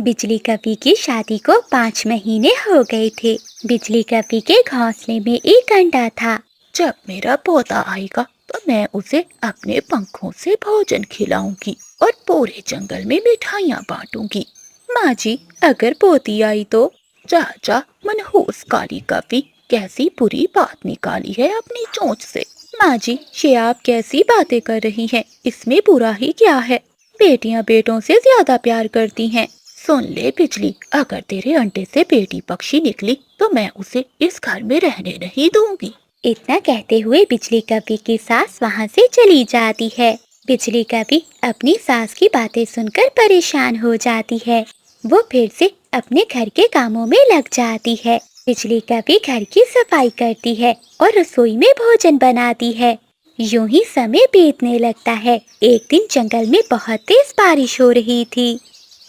बिजली कवि की शादी को 5 महीने हो गए थे। बिजली कवि के घोंसले में एक अंडा था। जब मेरा पौधा आएगा तो मैं उसे अपने पंखों से भोजन खिलाऊंगी और पूरे जंगल में मिठाइयाँ बांटूंगी। माँ जी, अगर पोती आई तो? जा जा मनहूस काली कवि, कैसी बुरी बात निकाली है अपनी चोंच से। माँ जी, ये आप कैसी बातें कर रही हैं? इसमें बुरा ही क्या है? बेटियां बेटों से ज्यादा प्यार करती हैं। सुन ले बिजली, अगर तेरे अंडे से बेटी पक्षी निकली तो मैं उसे इस घर में रहने नहीं दूंगी। इतना कहते हुए बिजली कवि की सास वहाँ से चली जाती है। बिजली कवि अपनी सास की बातें सुनकर परेशान हो जाती है। वो फिर से अपने घर के कामों में लग जाती है। बिजली कवि घर की सफाई करती है और रसोई में भोजन बनाती है। यूं ही समय बीतने लगता है। एक दिन जंगल में बहुत तेज बारिश हो रही थी।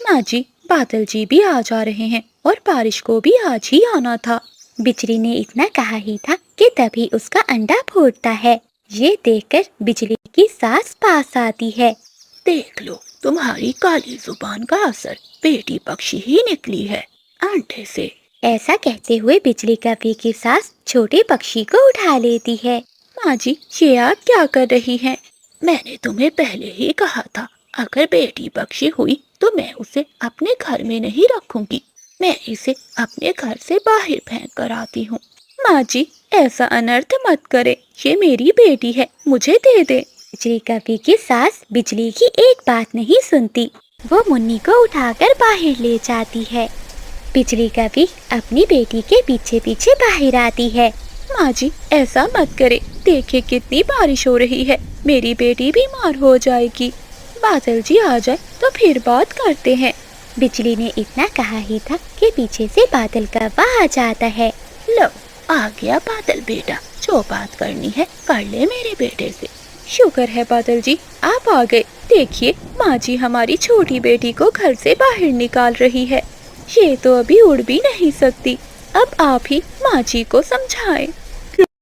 माँ जी, बादल जी भी आ जा रहे हैं और बारिश को भी आज ही आना था। बिजली ने इतना कहा ही था कि तभी उसका अंडा फूटता है। ये देखकर बिजली की सास पास आती है। देख लो, तुम्हारी काली जुबान का असर, बेटी पक्षी ही निकली है अंडे से। ऐसा कहते हुए बिजली कवि की सास छोटे पक्षी को उठा लेती है। माँ जी, ये आप क्या कर रही हैं? मैंने तुम्हें पहले ही कहा था, अगर बेटी पक्षी हुई तो मैं उसे अपने घर में नहीं रखूंगी। मैं इसे अपने घर से बाहर फेंक कर आती हूँ। माँ जी, ऐसा अनर्थ मत करे, ये मेरी बेटी है, मुझे दे दे। बिजली कवि की सास बिजली की एक बात नहीं सुनती। वो मुन्नी को उठाकर बाहर ले जाती है। बिजली कवि अपनी बेटी के पीछे पीछे बाहर आती है। माँ जी, ऐसा मत करे, देखिए कितनी बारिश हो रही है, मेरी बेटी बीमार हो जाएगी। बादल जी आ जाए तो फिर बात करते हैं। बिजली ने इतना कहा ही था कि पीछे से बादल कव्वा आ जाता है। लो, आ गया बादल बेटा, जो बात करनी है कर ले मेरे बेटे से। शुक्र है बादल जी, आप आ गए। देखिए, माँ जी हमारी छोटी बेटी को घर से बाहर निकाल रही है। ये तो अभी उड़ भी नहीं सकती। अब आप ही माँ जी को समझाएं।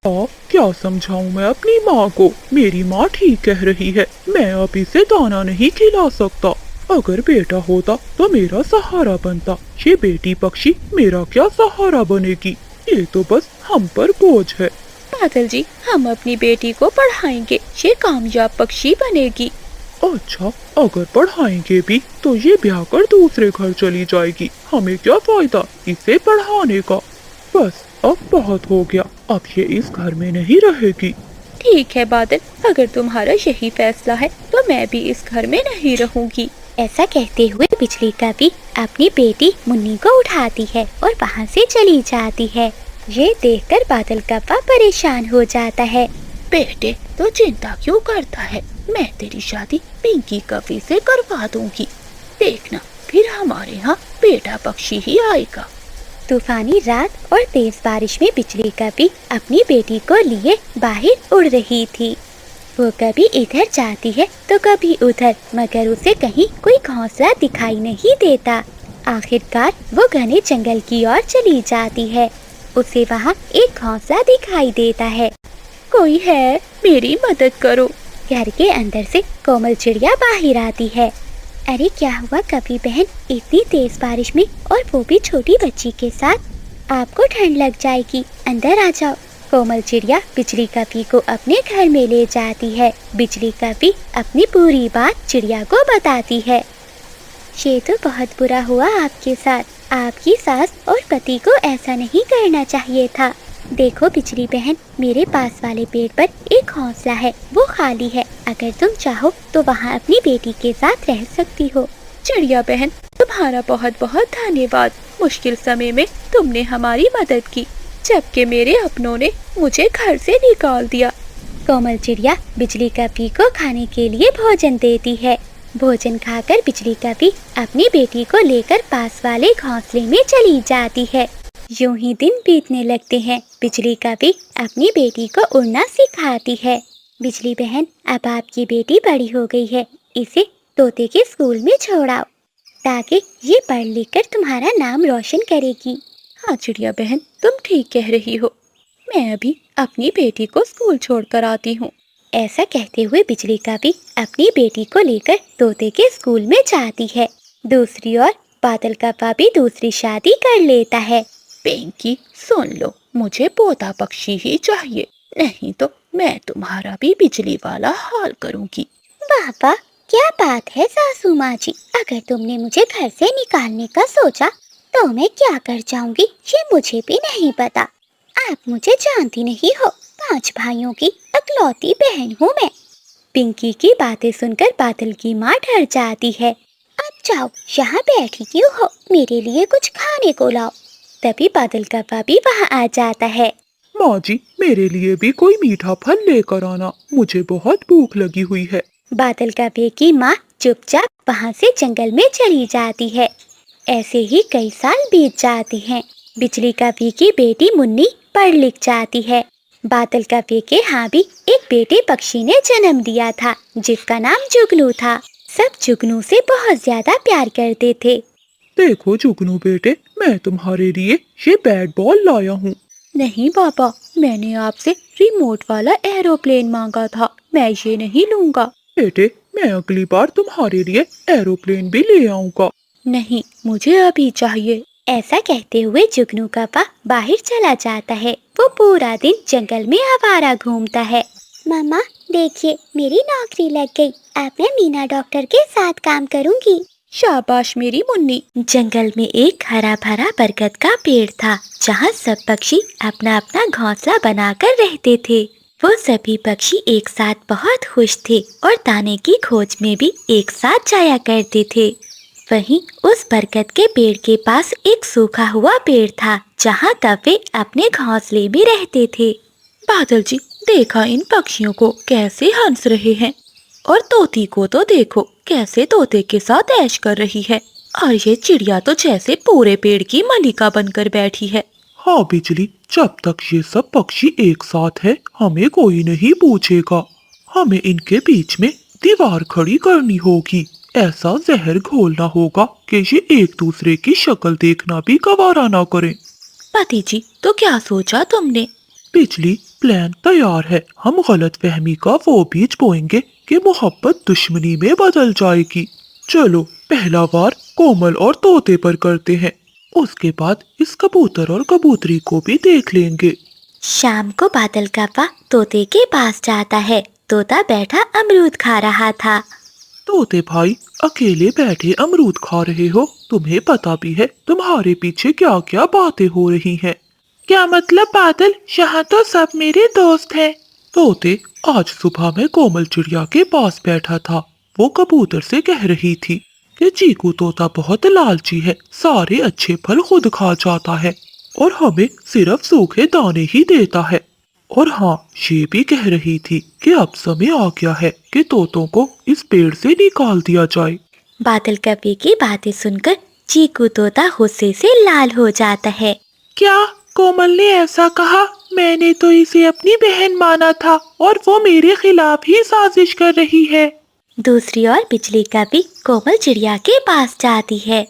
क्या समझाऊं मैं अपनी माँ को? मेरी माँ ठीक कह रही है, मैं अब इसे दाना नहीं खिला सकता। अगर बेटा होता तो मेरा सहारा बनता, ये बेटी पक्षी मेरा क्या सहारा बनेगी? ये तो बस हम पर बोझ है। बादल जी, हम अपनी बेटी को पढ़ाएंगे, ये कामयाब पक्षी बनेगी। अच्छा, अगर पढ़ाएंगे भी तो ये ब्याह कर दूसरे घर चली जाएगी, हमें क्या फायदा इसे पढ़ाने का? बस अब बहुत हो गया, अब ये इस घर में नहीं रहेगी। ठीक है बादल, अगर तुम्हारा यही फैसला है तो मैं भी इस घर में नहीं रहूंगी। ऐसा कहते हुए बिजली कवि अपनी बेटी मुन्नी को उठाती है और वहाँ से चली जाती है। ये देखकर बादल कव्वा परेशान हो जाता है। बेटे, तो चिंता क्यों करता है? मैं तेरी शादी पिंकी कवि से करवा दूंगी। देखना, फिर हमारे यहाँ बेटा पक्षी ही आएगा। तूफानी रात और तेज बारिश में बिजली कवि अपनी बेटी को लिए बाहर उड़ रही थी। वो कभी इधर जाती है तो कभी उधर, मगर उसे कहीं कोई घोंसला दिखाई नहीं देता। आखिरकार वो घने जंगल की ओर चली जाती है। उसे वहाँ एक घोंसला दिखाई देता है। कोई है, मेरी मदद करो। घर के अंदर से कोमल चिड़िया बाहर आती है। अरे क्या हुआ कवि बहन, इतनी तेज बारिश में और वो भी छोटी बच्ची के साथ? आपको ठंड लग जाएगी, अंदर आ जाओ। कोमल चिड़िया बिजली कवि को अपने घर में ले जाती है। बिजली कवि अपनी पूरी बात चिड़िया को बताती है। ये तो बहुत बुरा हुआ आपके साथ, आपकी सास और पति को ऐसा नहीं करना चाहिए था। देखो बिजली बहन, मेरे पास वाले पेड़ पर एक घोंसला है, वो खाली है। अगर तुम चाहो तो वहाँ अपनी बेटी के साथ रह सकती हो। चिड़िया बहन, तुम्हारा बहुत बहुत धन्यवाद। मुश्किल समय में तुमने हमारी मदद की, जबकि मेरे अपनों ने मुझे घर से निकाल दिया। कोमल चिड़िया बिजली कवि को खाने के लिए भोजन देती है। भोजन खाकर बिजली कवि अपनी बेटी को लेकर पास वाले घोंसले में चली जाती है। यूं ही दिन बीतने लगते हैं। बिजली कवि अपनी बेटी को उड़ना सिखाती है। बिजली बहन, अब आपकी बेटी बड़ी हो गई है, इसे तोते के स्कूल में छोड़ाओ ताकि ये पढ़ लिख कर तुम्हारा नाम रोशन करेगी। हाँ चिड़िया बहन, तुम ठीक कह रही हो, मैं अभी अपनी बेटी को स्कूल छोड़कर आती हूँ। ऐसा कहते हुए बिजली कवि अपनी बेटी को लेकर तोते के स्कूल में जाती है। दूसरी ओर बादल कौवा भी दूसरी शादी कर लेता है। पिंकी सुन लो, मुझे पोता पक्षी ही चाहिए, नहीं तो मैं तुम्हारा भी बिजली वाला हाल करूंगी। वाह वाह, क्या बात है सासू माँ जी, अगर तुमने मुझे घर से निकालने का सोचा तो मैं क्या कर जाऊंगी ये मुझे भी नहीं पता। आप मुझे जानती नहीं हो, 5 भाइयों की इकलौती बहन हूँ मैं। पिंकी की बातें सुनकर बादल की माँ डर जाती है। अब जाओ, यहाँ बैठी क्यों हो, मेरे लिए कुछ खाने को लाओ। तभी बादल कौवा भी वहाँ आ जाता है। माँ जी, मेरे लिए भी कोई मीठा फल लेकर आना, मुझे बहुत भूख लगी हुई है। बादल कौवे की माँ चुपचाप वहाँ से जंगल में चली जाती है। ऐसे ही कई साल बीत जाते हैं। बिजली कौवे की बेटी मुन्नी पढ़ लिख जाती है। बादल कौवे के यहाँ भी एक बेटे पक्षी ने जन्म दिया था जिसका नाम जुगनू था। सब जुगनू से बहुत ज्यादा प्यार करते थे। देखो जुगनू बेटे, मैं तुम्हारे लिए ये बैट बॉल लाया हूँ। नहीं पापा, मैंने आपसे रिमोट वाला एरोप्लेन मांगा था, मैं ये नहीं लूंगा। बेटे, मैं अगली बार तुम्हारे लिए एरोप्लेन भी ले आऊंगा। नहीं, मुझे अभी चाहिए। ऐसा कहते हुए जुगनू कौवा बाहर चला जाता है। वो पूरा दिन जंगल में आवारा घूमता है। मामा देखिए, मेरी नौकरी लग गई, अब मैं मीना डॉक्टर के साथ काम करूंगी। शाबाश मेरी मुन्नी। जंगल में एक हरा भरा बरगद का पेड़ था जहाँ सब पक्षी अपना अपना घोंसला बनाकर रहते थे। वो सभी पक्षी एक साथ बहुत खुश थे और दाने की खोज में भी एक साथ जाया करते थे। वहीं उस बरगद के पेड़ के पास एक सूखा हुआ पेड़ था जहाँ कौवे अपने घोंसले में रहते थे। बादल जी, देखा इन पक्षियों को कैसे हंस रहे हैं, और तोती को तो देखो कैसे तोते के साथ ऐश कर रही है, और ये चिड़िया तो जैसे पूरे पेड़ की मलिका बनकर बैठी है। हाँ बिजली, जब तक ये सब पक्षी एक साथ है हमें कोई नहीं पूछेगा। हमें इनके बीच में दीवार खड़ी करनी होगी। ऐसा जहर घोलना होगा कि ये एक दूसरे की शक्ल देखना भी गवारा ना करें। पति जी, तो क्या सोचा तुमने? बिजली, प्लान तैयार है। हम गलत फहमी का वो बीज बोएंगे कि मोहब्बत दुश्मनी में बदल जाएगी। चलो पहला वार कोमल और तोते पर करते हैं, उसके बाद इस कबूतर और कबूतरी को भी देख लेंगे। शाम को बादल कौवा तोते के पास जाता है। तोता बैठा अमरूद खा रहा था। तोते भाई, अकेले बैठे अमरूद खा रहे हो, तुम्हें पता भी है तुम्हारे पीछे क्या क्या बातें हो रही हैं। क्या मतलब बादल, यहाँ तो सब मेरे दोस्त हैं। तोते, आज सुबह मैं कोमल चिड़िया के पास बैठा था। वो कबूतर से कह रही थी कि चीकू तोता बहुत लालची है, सारे अच्छे फल खुद खा जाता है और हमें सिर्फ सूखे दाने ही देता है। और हाँ, ये भी कह रही थी कि अब समय आ गया है कि तोतों को इस पेड़ से निकाल दिया जाए। बादल कौवे की बातें सुनकर चीकू तोता गुस्से से लाल हो जाता है। क्या कोमल ने ऐसा कहा? मैंने तो इसे अपनी बहन माना था और वो मेरे खिलाफ ही साजिश कर रही है। दूसरी ओर बिजली कौवी कोमल चिड़िया के पास जाती है।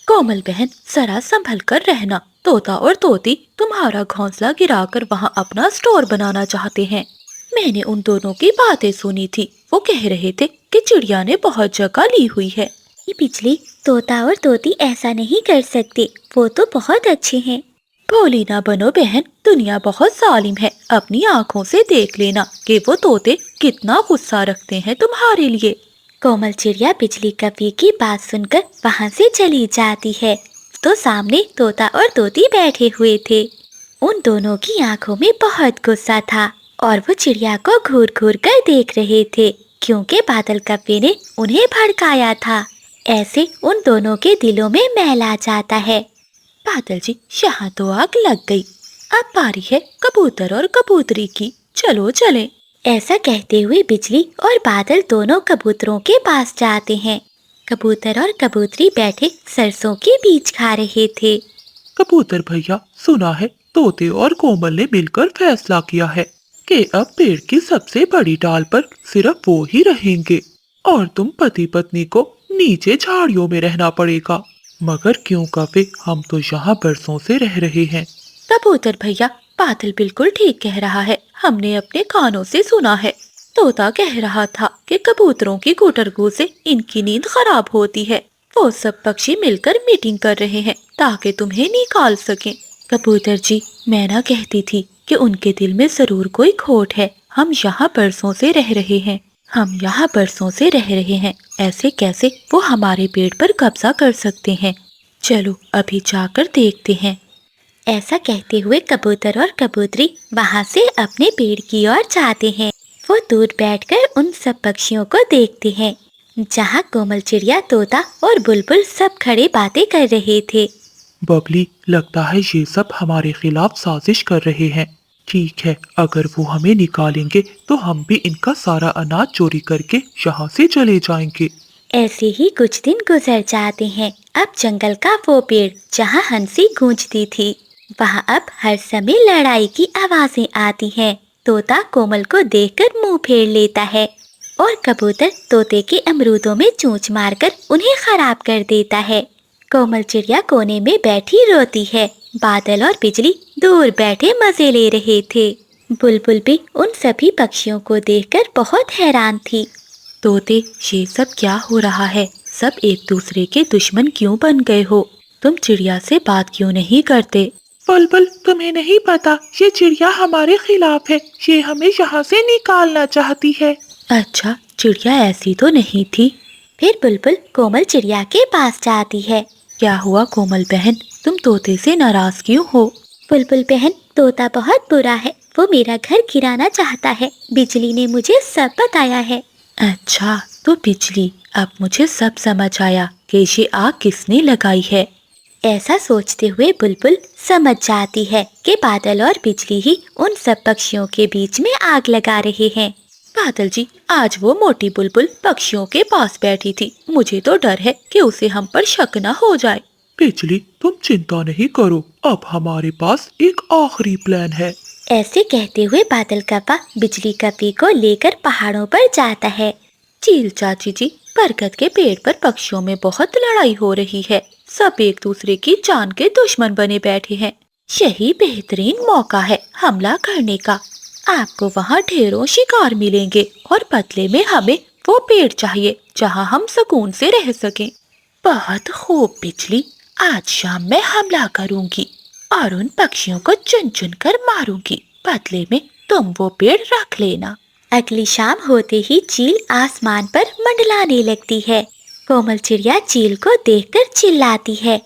कोमल बहन, जरा संभल कर रहना। तोता और तोती तुम्हारा घोंसला गिराकर वहाँ अपना स्टोर बनाना चाहते हैं। मैंने उन दोनों की बातें सुनी थी, वो कह रहे थे कि चिड़िया ने बहुत जगह ली हुई है। ये बिजली, तोता और तोती ऐसा नहीं कर सकते, वो तो बहुत अच्छे हैं। भोली ना बनो बहन, दुनिया बहुत जालिम है। अपनी आँखों से देख लेना कि वो तोते कितना गुस्सा रखते हैं तुम्हारे लिए। कोमल चिड़िया बिजली कौवे की बात सुनकर वहाँ से चली जाती है। तो सामने तोता और तोती बैठे हुए थे। उन दोनों की आंखों में बहुत गुस्सा था और वो चिड़िया को घूर घूर कर देख रहे थे, क्योंकि बादल कौवे ने उन्हें भड़काया था। ऐसे उन दोनों के दिलों में मैल आ जाता है। बादल जी, यहाँ तो आग लग गई। अब बारी है कबूतर और कबूतरी की, चलो चलें। ऐसा कहते हुए बिजली और बादल दोनों कबूतरों के पास जाते हैं। कबूतर और कबूतरी बैठे सरसों के बीज खा रहे थे। कबूतर भैया, सुना है तोते और कोमल ने मिलकर फैसला किया है कि अब पेड़ की सबसे बड़ी डाल पर सिर्फ वो ही रहेंगे और तुम पति पत्नी को नीचे झाड़ियों में रहना पड़ेगा। मगर क्यों कौवे, हम तो यहाँ बरसों से रह रहे हैं। कबूतर भैया, बादल बिल्कुल ठीक कह रहा है, हमने अपने कानों से सुना है। तोता कह रहा था कि कबूतरों की गुटरगू से इनकी नींद खराब होती है। वो सब पक्षी मिलकर मीटिंग कर रहे हैं ताकि तुम्हें निकाल सकें। कबूतर जी, मैं ना कहती थी कि उनके दिल में जरूर कोई खोट है। हम यहाँ बरसों से रह रहे हैं, ऐसे कैसे वो हमारे पेड़ पर कब्जा कर सकते हैं। चलो अभी जाकर देखते हैं। ऐसा कहते हुए कबूतर और कबूतरी वहाँ से अपने पेड़ की ओर जाते हैं। वो दूर बैठकर उन सब पक्षियों को देखते हैं जहाँ कोमल चिड़िया, तोता और बुलबुल सब खड़े बातें कर रहे थे। बबली, लगता है ये सब हमारे खिलाफ साजिश कर रहे हैं। ठीक है, अगर वो हमें निकालेंगे तो हम भी इनका सारा अनाज चोरी करके यहाँ से चले जाएंगे। ऐसे ही कुछ दिन गुजर जाते हैं। अब जंगल का वो पेड़ जहाँ हंसी गूंजती थी, वहाँ अब हर समय लड़ाई की आवाजें आती हैं। तोता कोमल को देखकर मुंह फेर लेता है और कबूतर तोते के अमरूदों में चोंच मारकर उन्हें खराब कर देता है। कोमल चिड़िया कोने में बैठी रोती है। बादल और बिजली दूर बैठे मजे ले रहे थे। बुलबुल भी उन सभी पक्षियों को देखकर बहुत हैरान थी। तोते, ये सब क्या हो रहा है? सब एक दूसरे के दुश्मन क्यों बन गए हो? तुम चिड़िया से बात क्यों नहीं करते? बुलबुल, तुम्हें नहीं पता, ये चिड़िया हमारे खिलाफ है। ये हमें यहाँ से निकालना चाहती है। अच्छा, चिड़िया ऐसी तो नहीं थी। फिर बुलबुल कोमल चिड़िया के पास जाती है। क्या हुआ कोमल बहन, तुम तोते से नाराज क्यों हो? बुलबुल बहन, तोता बहुत बुरा है। वो मेरा घर गिराना चाहता है। बिजली ने मुझे सब बताया है। अच्छा, तो बिजली, अब मुझे सब समझ आया कि ये आग किसने लगाई है। ऐसा सोचते हुए बुलबुल समझ जाती है कि बादल और बिजली ही उन सब पक्षियों के बीच में आग लगा रहे हैं। बादल जी, आज वो मोटी बुलबुल पक्षियों के पास बैठी थी। मुझे तो डर है कि उसे हम पर शक न हो जाए। बिजली, तुम चिंता नहीं करो, अब हमारे पास एक आखिरी प्लान है। ऐसे कहते हुए बादल कप्पा बिजली कप्पी को लेकर पहाड़ों पर जाता है। चील चाची जी, बरगद के पेड़ पर पक्षियों में बहुत लड़ाई हो रही है। सब एक दूसरे की जान के दुश्मन बने बैठे हैं। यही बेहतरीन मौका है हमला करने का। आपको वहाँ ढेरों शिकार मिलेंगे और बदले में हमें वो पेड़ चाहिए जहाँ हम सुकून से रह सकें। बहुत खूब बिजली, आज शाम मैं हमला करूंगी और उन पक्षियों को चुन चुन कर मारूंगी। बदले में तुम वो पेड़ रख लेना। अगली शाम होते ही चील आसमान पर मंडलाने लगती है। कोमल चिड़िया चील को देखकर चिल्लाती है,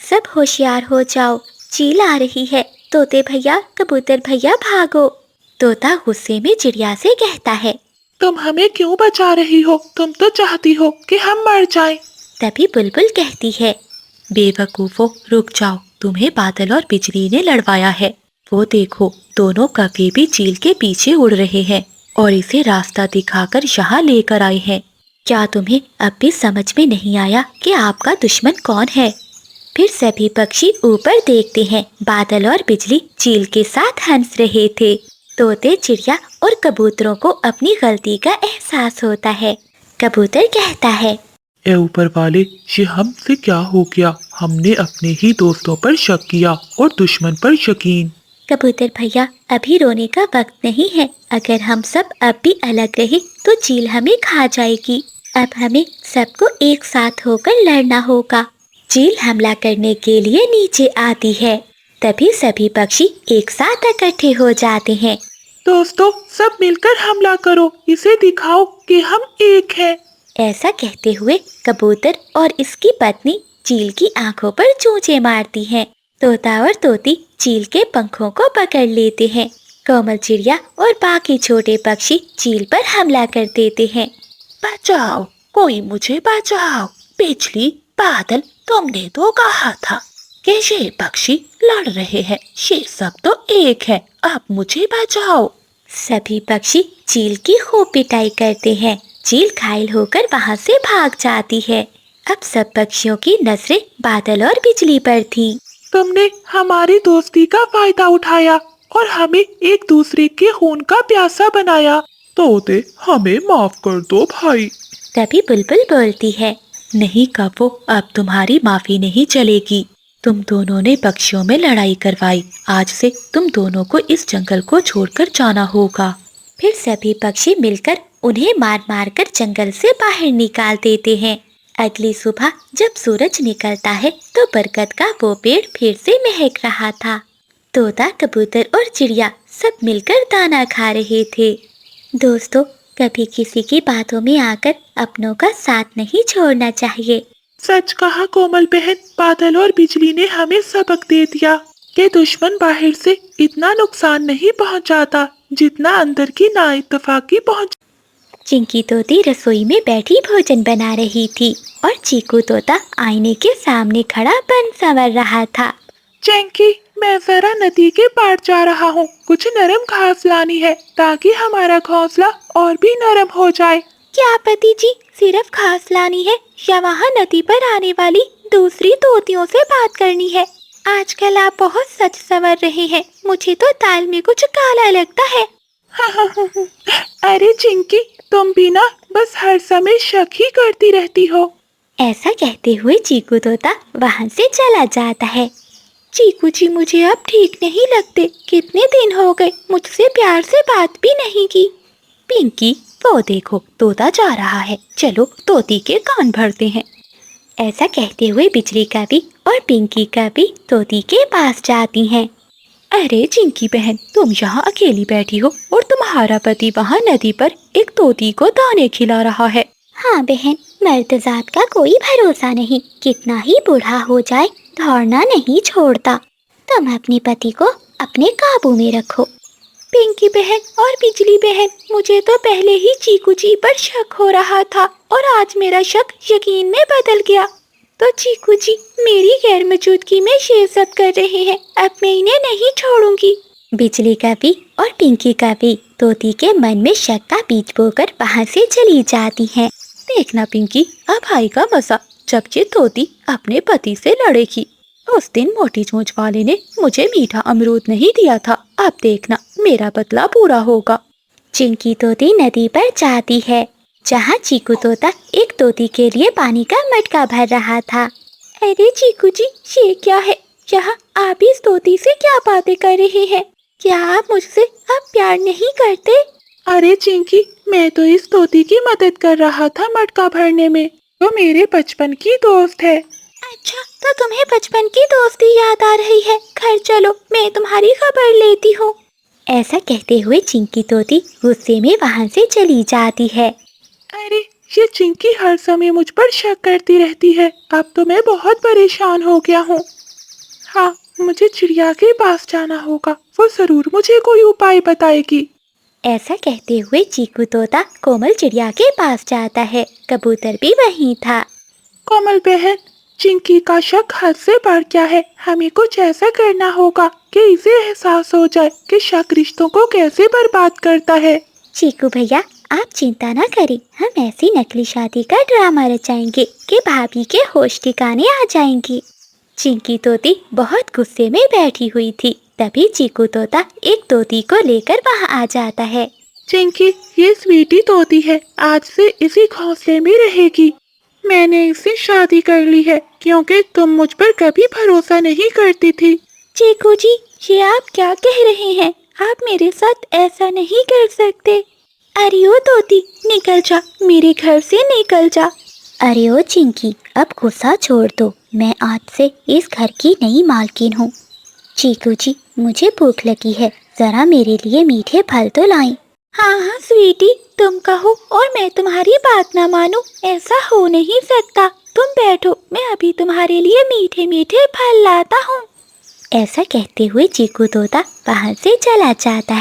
सब होशियार हो जाओ, चील आ रही है। तोते भैया, कबूतर भैया, भागो। तोता गुस्से में चिड़िया से कहता है, तुम हमें क्यों बचा रही हो? तुम तो चाहती हो कि हम मर जाएं। तभी बुलबुल कहती है, बेवकूफो, रुक जाओ, तुम्हें बादल और बिजली ने लड़वाया है। वो देखो, दोनों कौवे भी चील के पीछे उड़ रहे हैं और इसे रास्ता दिखाकर यहाँ लेकर आए हैं। क्या तुम्हें अब भी समझ में नहीं आया कि आपका दुश्मन कौन है? फिर सभी पक्षी ऊपर देखते हैं। बादल और बिजली चील के साथ हंस रहे थे। तोते, चिड़िया और कबूतरों को अपनी गलती का एहसास होता है। कबूतर कहता है, ए ऊपर वाले, ये हमसे क्या हो गया? हमने अपने ही दोस्तों पर शक किया और दुश्मन पर यकीन। कबूतर भैया, अभी रोने का वक्त नहीं है। अगर हम सब अब भी अलग रहे तो चील हमें खा जाएगी। अब हमें सबको एक साथ होकर लड़ना होगा। चील हमला करने के लिए नीचे आती है। तभी सभी पक्षी एक साथ इकट्ठे हो जाते हैं। दोस्तों, सब मिलकर हमला करो, इसे दिखाओ कि हम एक हैं। ऐसा कहते हुए कबूतर और इसकी पत्नी चील की आंखों पर चोंचे मारती हैं। तोता और तोती चील के पंखों को पकड़ लेते हैं। कोमल चिड़िया और बाकी छोटे पक्षी चील पर हमला कर देते हैं। बचाओ, कोई मुझे बचाओ। बिजली, बादल, तुमने तो कहा था कि ये पक्षी लड़ रहे हैं। ये सब तो एक है, आप मुझे बचाओ। सभी पक्षी चील की खूब पिटाई करते हैं। चील घायल होकर वहाँ से भाग जाती है। अब सब पक्षियों की नजरें बादल और बिजली पर थी। तुमने हमारी दोस्ती का फायदा उठाया और हमें एक दूसरे के खून का प्यासा बनाया। तोते, हमें माफ कर दो भाई। तभी बुलबुल बोलती है, नहीं कबो, अब तुम्हारी माफी नहीं चलेगी। तुम दोनों ने पक्षियों में लड़ाई करवाई। आज से तुम दोनों को इस जंगल को छोड़कर जाना होगा। फिर सभी पक्षी मिलकर उन्हें मार मार कर जंगल से बाहर निकाल देते हैं। अगली सुबह जब सूरज निकलता है तो बरगद का वो पेड़ फिर से महक रहा था। तोता, कबूतर और चिड़िया सब मिलकर दाना खा रहे थे। दोस्तों, कभी किसी की बातों में आकर अपनों का साथ नहीं छोड़ना चाहिए। सच कहा कोमल बहन, बादल और बिजली ने हमें सबक दे दिया कि दुश्मन बाहर से इतना नुकसान नहीं पहुंचाता जितना अंदर की नाइत्तेफाकी पहुंच। चिंकी तोती रसोई में बैठी भोजन बना रही थी और चीकू तोता आईने के सामने खड़ा बन संवर रहा था। चिंकी, मैं जरा नदी के पार जा रहा हूँ, कुछ नरम घास लानी है ताकि हमारा घोंसला और भी नरम हो जाए। क्या पति जी, सिर्फ घास लानी है या वहाँ नदी पर आने वाली दूसरी तोतियों से बात करनी है? आजकल आप बहुत सच संवर रहे हैं, मुझे तो दाल में कुछ काला लगता है। अरे चिंकी, तुम भी ना बस हर समय शक ही करती रहती हो। ऐसा कहते हुए चीकू तोता वहाँ से चला जाता है। चीकू जी, मुझे अब ठीक नहीं लगते, कितने दिन हो गए मुझसे प्यार से बात भी नहीं की। पिंकी, वो देखो तोता जा रहा है, चलो तोती के कान भरते हैं। ऐसा कहते हुए बिजली का भी और पिंकी का भी तोती के पास जाती हैं। अरे चिंकी बहन, तुम यहाँ अकेली बैठी हो और तुम्हारा पति वहाँ नदी पर एक तोती को दाने खिला रहा है। हाँ बहन, मर्द जात का कोई भरोसा नहीं, कितना ही बूढ़ा हो जाए दौड़ना नहीं छोड़ता। तुम अपने पति को अपने काबू में रखो। पिंकी बहन और बिजली बहन, मुझे तो पहले ही चीकू जी पर शक हो रहा था और आज मेरा शक यकीन में बदल गया। तो चीकू जी मेरी गैर मौजूदगी में ये सब कर रहे हैं, अब मैं इन्हें नहीं छोड़ूंगी। बिजली का भी और पिंकी का भी तोती के मन में शक का बीज बोकर वहाँ से चली जाती हैं। देखना पिंकी, अब आएगा मजा जब ये तोती अपने पति से लड़ेगी। उस दिन मोटी चोंच वाले ने मुझे मीठा अमरूद नहीं दिया था, अब देखना मेरा बदला पूरा होगा। चिंकी तोती नदी पर जाती है जहाँ चीकू तोता एक तोती के लिए पानी का मटका भर रहा था। अरे चीकू जी, ये क्या है? यहाँ आप इस तोती से क्या बातें कर रहे हैं? क्या आप मुझसे अब प्यार नहीं करते? अरे चिंकी, मैं तो इस तोती की मदद कर रहा था मटका भरने में, तो मेरे बचपन की दोस्त है। अच्छा, तो तुम्हें बचपन की दोस्ती याद आ रही है? घर चलो, मैं तुम्हारी खबर लेती हूँ। ऐसा कहते हुए चिंकी तोती गुस्से में वहाँ से चली जाती है। अरे ये चिंकी हर समय मुझ पर शक करती रहती है, अब तो मैं बहुत परेशान हो गया हूँ। हाँ, मुझे चिड़िया के पास जाना होगा, वो जरूर मुझे कोई उपाय बताएगी। ऐसा कहते हुए चीकू तोता कोमल चिड़िया के पास जाता है। कबूतर भी वहीं था। कोमल बहन, चिंकी का शक हद से बढ़ गया है, हमें कुछ ऐसा करना होगा कि इसे एहसास हो जाए कि शक रिश्तों को कैसे बर्बाद करता है। चीकू भैया, आप चिंता ना करें, हम ऐसी नकली शादी का ड्रामा रचाएंगे कि भाभी के होश ठिकाने आ जाएंगी। चिंकी तोती बहुत गुस्से में बैठी हुई थी, तभी चीकू तोता एक तोती को लेकर वहाँ आ जाता है। चिंकी, ये स्वीटी तोती है, आज से इसी घोंसले में रहेगी। मैंने इससे शादी कर ली है क्योंकि तुम मुझ पर कभी भरोसा नहीं करती थी। चीकू जी, ये आप क्या कह रहे हैं? आप मेरे साथ ऐसा नहीं कर सकते। अरे ओ तोती, निकल जा, मेरे घर से निकल जा। अरे ओ चिंकी, अब गुस्सा छोड़ दो, मैं आज से इस घर की नई मालकिन हूँ। चीकू जी, मुझे भूख लगी है, जरा मेरे लिए मीठे फल तो लाएं। हाँ हाँ स्वीटी, तुम कहो और मैं तुम्हारी बात ना मानूं, ऐसा हो नहीं सकता। तुम बैठो, मैं अभी तुम्हारे लिए मीठे मीठे फल लाता हूँ। ऐसा कहते हुए चीकू तोता वहाँ से चला जाता है।